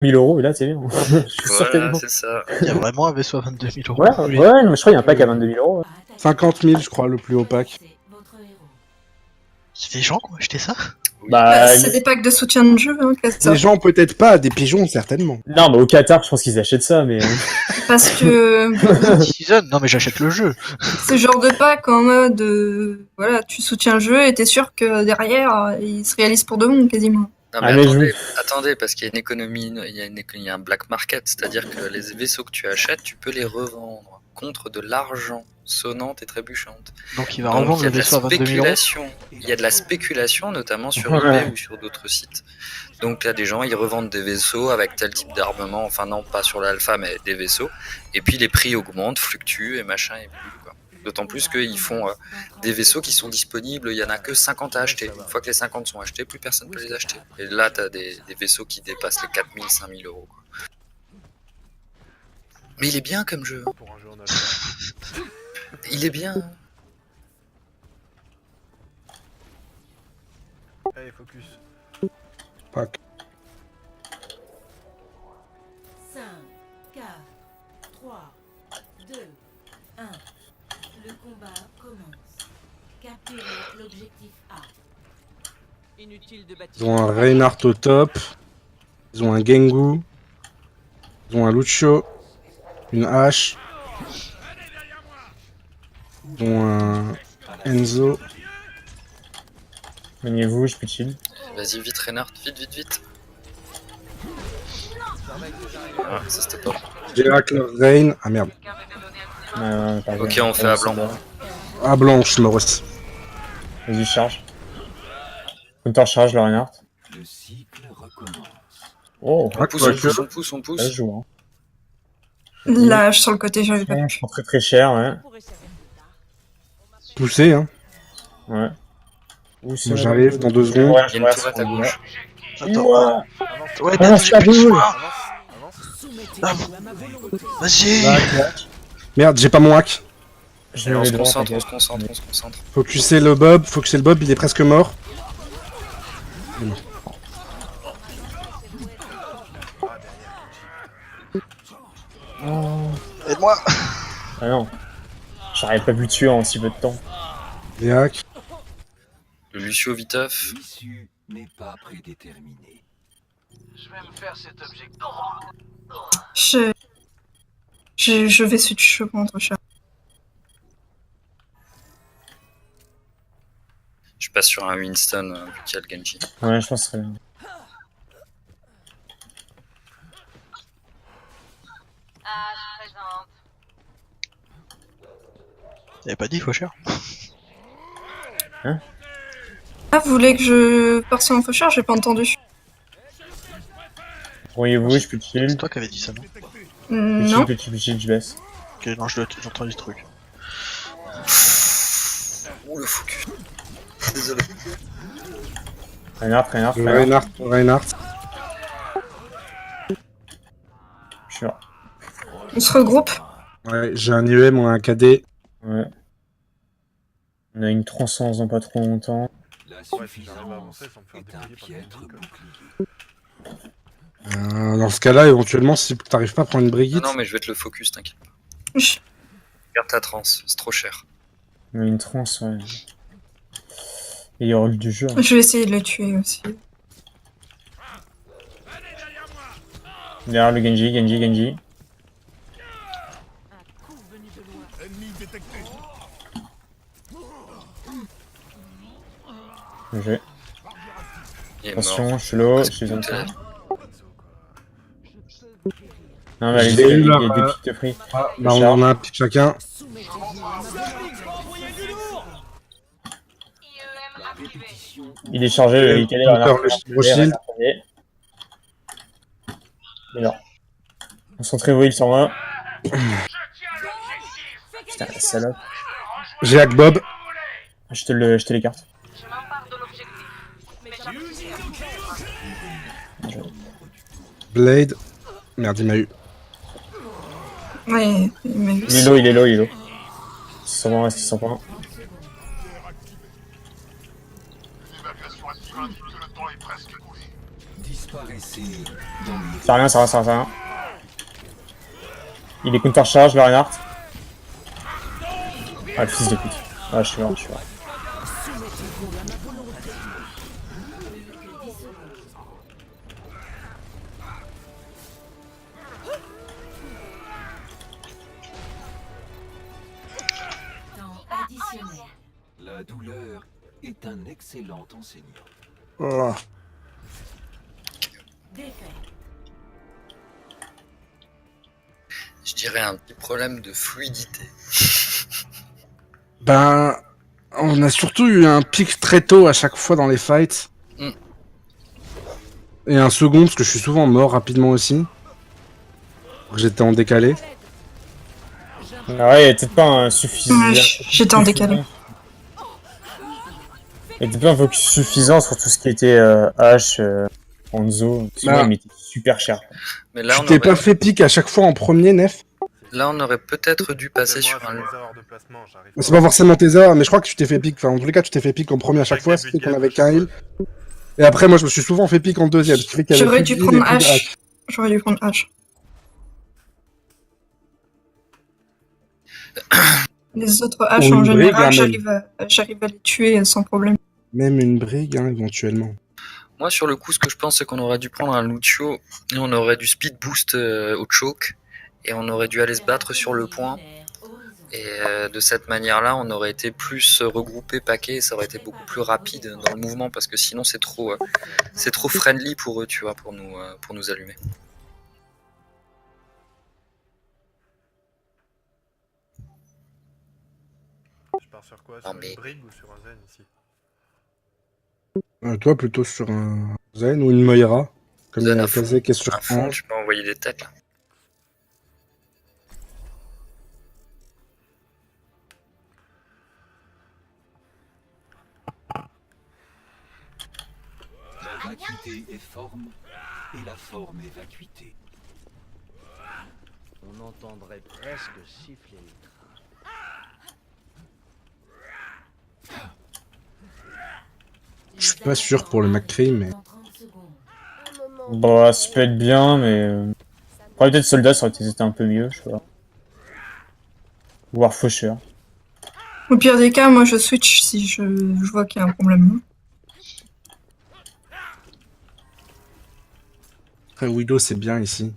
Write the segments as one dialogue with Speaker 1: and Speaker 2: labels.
Speaker 1: 1000 euros, et là, c'est bien. Je suis
Speaker 2: Voilà,
Speaker 1: certainement.
Speaker 2: c'est ça.
Speaker 3: Il y a vraiment un vaisseau à 22 000 euros.
Speaker 1: Ouais,
Speaker 4: Oui.
Speaker 1: ouais, non, mais je crois qu'il y a un pack à 22 000 euros. Ouais.
Speaker 4: 50 000, je crois, le plus haut pack.
Speaker 3: Il y a des gens qui ont acheté ça.
Speaker 1: Bah,
Speaker 5: c'est des packs de soutien de jeu, hein, qu'est-ce que ça.
Speaker 4: Des gens, peut-être pas, des pigeons, certainement.
Speaker 1: non, mais au Qatar, je pense qu'ils achètent ça, mais.
Speaker 5: Parce que
Speaker 3: Season, non mais j'achète le jeu.
Speaker 5: c'est le genre de pack en mode, voilà, tu soutiens le jeu et t'es sûr que derrière, il se réalise pour de bon, quasiment.
Speaker 2: Non,
Speaker 1: Ah,
Speaker 2: mais
Speaker 1: mais
Speaker 2: attendez, parce qu'il y a une économie, il y a un black market, c'est-à-dire que les vaisseaux que tu achètes, tu peux les revendre contre de l'argent sonnante et trébuchante.
Speaker 3: Donc il va
Speaker 2: Donc,
Speaker 3: revendre
Speaker 2: il y a
Speaker 3: le
Speaker 2: de la
Speaker 3: vaisseau à 22 000 euros.
Speaker 2: spéculation. Il y a de la spéculation, notamment sur
Speaker 1: Ouais.
Speaker 2: eBay ou sur d'autres sites. Donc là, des gens, ils revendent des vaisseaux avec tel type d'armement, enfin non, pas sur l'alpha, mais des vaisseaux. Et puis les prix augmentent, fluctuent et machin et plus, quoi. D'autant plus qu'ils font des vaisseaux qui sont disponibles, il n'y en a que 50 à acheter. Une fois que les 50 sont achetés, plus personne ne peut les acheter. Et là, tu as des vaisseaux qui dépassent les 4000, 5000 euros. Quoi. Mais il est bien comme jeu.
Speaker 6: Pour un jeu en alpha.
Speaker 2: Il est bien.
Speaker 6: Allez, focus.
Speaker 4: Pack.
Speaker 7: 5, 4, 3, 2, 1. Le combat commence. Capturez l'objectif A. Inutile de bâtir.
Speaker 4: Ils ont un Reinhardt au top. Ils ont un Gengu. Ils ont un Lucio. Une hache. Ils ont un Enzo.
Speaker 1: Maniez-vous, je peux chill.
Speaker 2: Vas-y, vite, Reinhardt, vite. Ah, ça c'était pas.
Speaker 4: Miracle Rain. Ah merde.
Speaker 1: Pardon.
Speaker 2: Ok, on fait à blanc.
Speaker 4: Ah blanche, Maurice.
Speaker 1: Vas-y, charge. Counter charge, le Reinhardt.
Speaker 8: Le cycle recommence.
Speaker 1: Oh,
Speaker 2: On pousse, on pousse.
Speaker 1: ça se joue. Hein.
Speaker 5: Lâche sur le côté, j'avais pas
Speaker 1: Je prends très cher, ouais.
Speaker 4: Poussé, hein.
Speaker 1: Ouais. Où c'est
Speaker 4: J'arrive dans 2 secondes.
Speaker 1: Ouais,
Speaker 2: Il y a une tourette à gauche.
Speaker 3: Attends. Ouais,
Speaker 1: Ah,
Speaker 3: j'ai plus de choix.
Speaker 6: Avance.
Speaker 3: Vas-y.
Speaker 4: Merde, j'ai pas mon hack.
Speaker 1: Je
Speaker 2: Et
Speaker 1: me
Speaker 2: on
Speaker 1: mets
Speaker 2: se
Speaker 1: devant,
Speaker 2: concentre,
Speaker 1: t'inquiète.
Speaker 4: Focuser le Bob, il est presque mort.
Speaker 1: Oh.
Speaker 3: Aide-moi.
Speaker 1: Ah non. J'aurais pas pu tuer en si peu de temps.
Speaker 4: Les hacks.
Speaker 2: Le Lucio Viteuf.
Speaker 8: L'issue n'est pas prédéterminée.
Speaker 5: Je vais switch contre chat.
Speaker 2: Je passe sur un Winston vu qu'il y a le Genji.
Speaker 1: Ouais, je pense que ce serait bien.
Speaker 3: T'avais pas dit faucheur?
Speaker 5: Ah, vous voulez que je parte sur un faucheur? J'ai pas entendu.
Speaker 1: Voyez-vous, je peux chill.
Speaker 3: C'est toi qui avais dit ça, non?
Speaker 5: Non.
Speaker 1: Je baisse.
Speaker 3: Ok, non, j'ai entendu ce truc.
Speaker 2: Oh le focus. Désolé.
Speaker 4: Reinhardt.
Speaker 1: Je suis là.
Speaker 5: On se regroupe.
Speaker 4: Ouais, j'ai un IEM, on a un KD.
Speaker 1: Ouais. On a une transcendance dans pas trop longtemps.
Speaker 8: La
Speaker 6: Ouais, si j'arrive à avancer
Speaker 8: suffisance
Speaker 6: sans me faire
Speaker 8: est un
Speaker 6: dépouiller par
Speaker 8: piètre
Speaker 6: le Genji,
Speaker 8: bouclier.
Speaker 4: Dans ce cas-là, éventuellement, si t'arrives pas à prendre une Brigitte.
Speaker 2: Non, mais je vais te le focus, t'inquiète pas.
Speaker 5: Je-
Speaker 2: Garde ta trans, c'est trop cher.
Speaker 1: On a une trans, ouais. Et il y aura du jeu. Hein.
Speaker 5: Je vais essayer de le tuer aussi.
Speaker 1: Derrière le Genji. J'ai.
Speaker 2: Il est mort.
Speaker 1: Attention, je suis low, je suis
Speaker 2: Putain.
Speaker 1: zone. Non, mais allez,
Speaker 4: J'ai eu
Speaker 1: il y a
Speaker 4: là,
Speaker 1: des pics de free.
Speaker 4: Ah, bah on en a un pic chacun.
Speaker 8: La répétition.
Speaker 1: Il est chargé, il calait dans
Speaker 4: Counter, le shield.
Speaker 1: Il est là. Concentrez-vous, il s'en va. Putain, la salope.
Speaker 4: J'ai hack Bob.
Speaker 1: Je te l'écarte.
Speaker 4: Blade. Merde, il m'a eu.
Speaker 5: Ouais, mais...
Speaker 1: Il est low. 620, reste 620.
Speaker 8: Disparaissez dans les
Speaker 1: Ça rien, ça rien, ça rien, ça rien. Il est counter charge, le Reinhardt. Ah, le fils de pute. Ah, je suis mort, je suis mort.
Speaker 7: Temps additionnel.
Speaker 8: La douleur est un excellent enseignant.
Speaker 4: Oh.
Speaker 7: Défait.
Speaker 2: Je dirais un petit problème de fluidité.
Speaker 4: Ben, on a surtout eu un pic très tôt à chaque fois dans les fights.
Speaker 2: Mm.
Speaker 4: Et un second, parce que je suis souvent mort rapidement aussi. J'étais en décalé.
Speaker 1: Ah ouais, il y a peut-être pas un suffisant.
Speaker 5: Ouais, j'étais en décalé.
Speaker 1: Il y a peut-être pas un focus suffisant sur tout ce qui était H, Hanzo. Sinon,
Speaker 4: Bah.
Speaker 1: il m'était super cher.
Speaker 2: Mais là,
Speaker 4: Tu
Speaker 2: on
Speaker 4: t'es
Speaker 2: aurait,
Speaker 4: pas fait pic à chaque fois en premier, Nef?
Speaker 2: là, on aurait peut-être dû passer
Speaker 6: Moi,
Speaker 2: sur un.
Speaker 6: les erreurs de placement, j'arrive
Speaker 4: C'est pas forcément tes erreurs, mais je crois que tu t'es fait pic. Enfin, en tous les cas, tu t'es fait pic en premier à chaque
Speaker 6: Chaque
Speaker 4: fois,
Speaker 6: début
Speaker 4: c'est
Speaker 6: de
Speaker 4: qu'on
Speaker 6: game,
Speaker 4: avait
Speaker 6: je
Speaker 4: qu'un
Speaker 6: sais
Speaker 4: heal. Et après, moi, je me suis souvent fait pic en deuxième. Ce qui fait qu'il y avait
Speaker 5: J'aurais
Speaker 4: plus
Speaker 5: dû
Speaker 4: de heal et
Speaker 5: prendre
Speaker 4: plus de
Speaker 5: H. J'aurais dû prendre H. Les autres H
Speaker 4: Ou
Speaker 5: en
Speaker 4: une brigue, hein,
Speaker 5: général, j'arrive à les tuer sans problème.
Speaker 4: Même une brigue, hein, éventuellement.
Speaker 2: Moi, sur le coup, ce que je pense, c'est qu'on aurait dû prendre un Lucio et on aurait dû speed boost au choke et on aurait dû aller se battre sur le point. Et de cette manière-là, on aurait été plus regroupé, paquet, et ça aurait été beaucoup plus rapide dans le mouvement parce que sinon, c'est trop friendly pour eux, tu vois, pour nous allumer.
Speaker 6: Je pars sur quoi? Sur
Speaker 2: Non, mais-
Speaker 6: une brigue ou sur un zen ici?
Speaker 4: Toi, plutôt sur un Zen ou une Moira. Comme il y
Speaker 2: Zen
Speaker 4: a
Speaker 2: à fond.
Speaker 4: Kazé qui est sur
Speaker 2: À fond,
Speaker 4: Ange.
Speaker 2: tu peux envoyer des têtes là.
Speaker 8: La vacuité est forme et la forme est vacuité.
Speaker 9: On entendrait presque siffler les trains.
Speaker 4: Je suis pas sûr pour le McCree, mais...
Speaker 1: Bah, ça peut être bien, mais. Après, peut-être soldat, ça aurait été un peu mieux, je sais pas. Voire faucheur.
Speaker 5: Au pire des cas, moi je switch si je vois qu'il y a un problème.
Speaker 4: Après, Widow, c'est bien ici.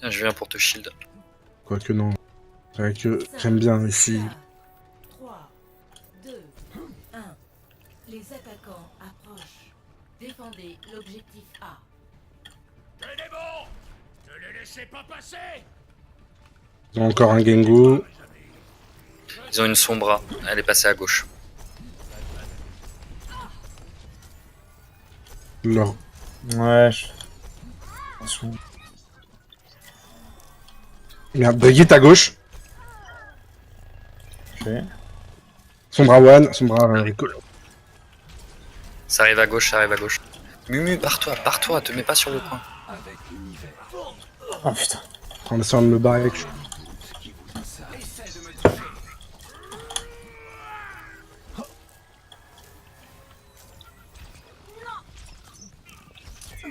Speaker 2: Tiens, je viens pour te shield.
Speaker 4: Quoique non. C'est vrai que j'aime bien ici.
Speaker 7: 3, 2, 1. Les attaquants approchent. Défendez l'objectif A.
Speaker 4: Ils ont encore un Gengu.
Speaker 2: Ils ont une Sombra, elle est passée à gauche.
Speaker 4: Leur...
Speaker 1: Ouais, je. Attention.
Speaker 4: Merde, Brigitte à gauche.
Speaker 1: Je vais.
Speaker 4: Sombra One, Sombra Rico.
Speaker 2: Ça arrive à gauche, ça arrive à gauche. Mumu, barre-toi, te mets pas sur le coin.
Speaker 8: Avec l'univers,
Speaker 1: Oh putain.
Speaker 4: En essayant de me barrer avec...
Speaker 8: qui vous assaille.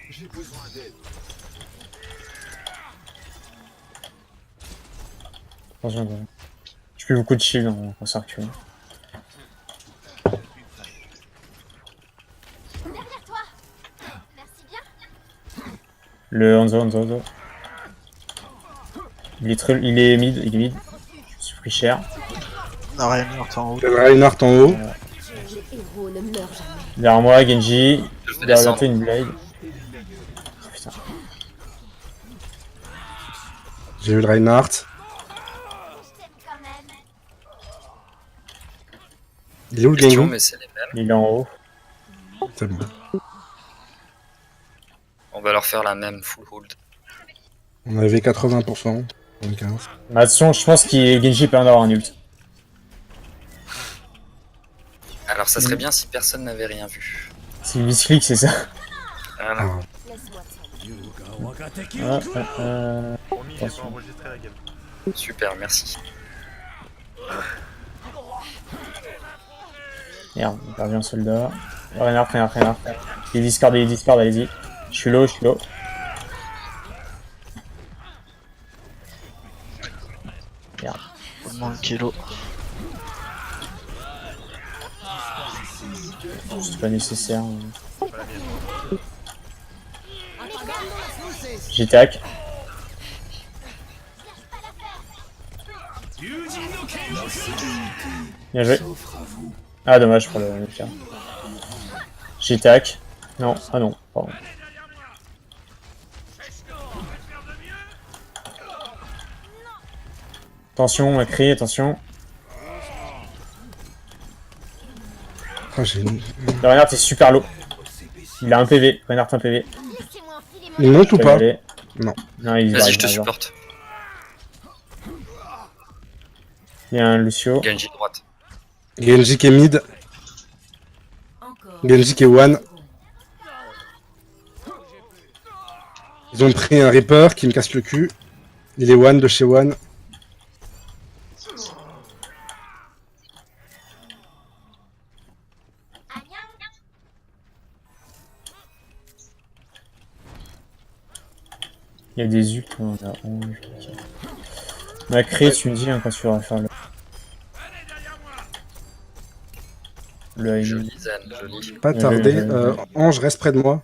Speaker 8: J'ai besoin d'aide.
Speaker 1: Attention, attention. J'ai plus beaucoup de shield en circuit. Le Hanzo. Il est mid, Je me suis pris cher.
Speaker 3: On a rien mis en haut.
Speaker 4: Reinhardt en haut.
Speaker 1: Derrière moi, Genji.
Speaker 2: Je vais
Speaker 1: Derrière
Speaker 2: descendre.
Speaker 1: toi, une blade. Oh, putain.
Speaker 4: J'ai eu le Reinhardt. Il est où le
Speaker 2: Question,
Speaker 4: Gengu?
Speaker 2: mais c'est les mêmes.
Speaker 1: Il est en haut.
Speaker 4: C'est bon.
Speaker 2: On va leur faire la même full hold.
Speaker 4: On avait 80%. 15.
Speaker 1: Mais attention, je pense qu'il Genji peut en avoir un ult.
Speaker 2: Alors ça serait bien si personne n'avait rien vu.
Speaker 1: C'est misclick, c'est ça.
Speaker 2: Voilà.
Speaker 6: Promis, j'ai
Speaker 1: Attention.
Speaker 6: pas enregistré la game.
Speaker 2: Super, merci.
Speaker 1: Merde, il perd bien soldat. Reinhardt. Il discard, allez-y. Je suis low. Merde.
Speaker 3: On manque l'eau.
Speaker 1: C'est pas nécessaire. J'attaque. Bien joué. Ah, dommage pour le tir. J'attaque. Non, ah non, pardon. Attention, Macri, attention.
Speaker 4: Ah, j'ai une...
Speaker 1: Le Reinhardt est super low. Il a un PV. Reinhardt un PV.
Speaker 4: Il monte ou
Speaker 1: peut y
Speaker 4: pas?
Speaker 1: aller.
Speaker 4: Non.
Speaker 1: Non, il
Speaker 2: Vas-y,
Speaker 1: arrive
Speaker 2: je te
Speaker 1: pas à voir.
Speaker 2: supporte.
Speaker 1: Il y a un Lucio.
Speaker 2: Genji droite.
Speaker 4: Genji qui est mid.
Speaker 7: Encore
Speaker 4: Genji qui est one. Ils ont pris un Reaper qui me casse le cul. Il est one de chez one.
Speaker 1: Il y a des ults, on a 11. Macri, tu me dis hein, quand tu vas faire le high
Speaker 2: Joli Zen, joli.
Speaker 4: Pas tardé. Ange, reste près de moi.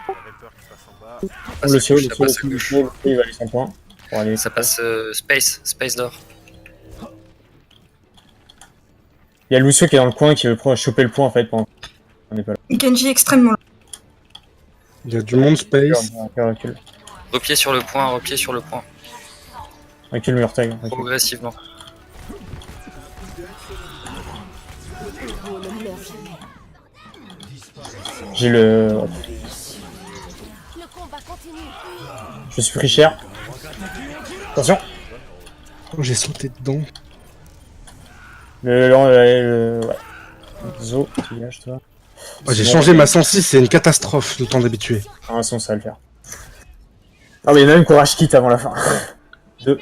Speaker 6: La Reaper qui passe en bas.
Speaker 2: Passe à
Speaker 1: Lucio,
Speaker 2: gauche, ça passe à gauche.
Speaker 1: Lucio, il va aller 100 points. Pour aller.
Speaker 2: Ça passe Space d'or.
Speaker 1: Il y a Lucio qui est dans le coin qui veut choper le point en fait pendant on n'est pas là.
Speaker 5: Genji extrêmement low.
Speaker 4: Il y a du monde space.
Speaker 1: Recule.
Speaker 2: Repied sur le point, repied sur le point.
Speaker 1: Recule Murtag.
Speaker 2: Progressivement.
Speaker 1: J'ai le. Je suis pris cher. Attention.
Speaker 4: Oh, j'ai sauté dedans.
Speaker 1: Ouais. Zo, dégage toi.
Speaker 4: Oh, j'ai changé ma 106, c'est une catastrophe le temps d'habituer.
Speaker 1: Ah, ça va le faire. Ah, mais il y en a même courage kit avant la fin. 2.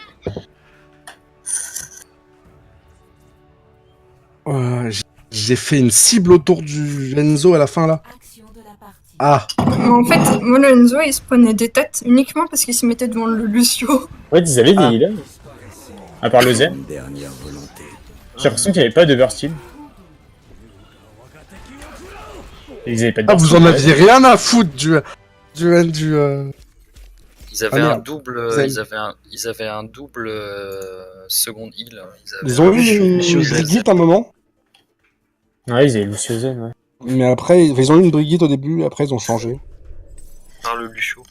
Speaker 4: J'ai fait une cible autour du Enzo à la fin là.
Speaker 7: action de la partie.
Speaker 4: Ah,
Speaker 5: En fait, moi le Enzo il se prenait des têtes uniquement parce qu'il se mettait devant le Lucio.
Speaker 1: Ouais, ils avaient des heals. À part le Zen.
Speaker 8: Une dernière volonté.
Speaker 1: J'ai l'impression qu'il n'y avait pas de burst heal. Ils avaient pas de
Speaker 4: ah
Speaker 1: burst
Speaker 4: vous en
Speaker 1: heal.
Speaker 4: aviez rien à foutre du
Speaker 2: Ils avaient
Speaker 4: Ah,
Speaker 2: un
Speaker 4: merde.
Speaker 2: double,
Speaker 4: Zen.
Speaker 2: ils avaient un double second heal.
Speaker 4: Ils ont eu une Brigitte à un moment,
Speaker 1: Ouais, ils avaient Lucio Zen, ouais.
Speaker 4: mais après ils ont eu une Brigitte au début, après ils ont changé.
Speaker 2: Par le Lucio.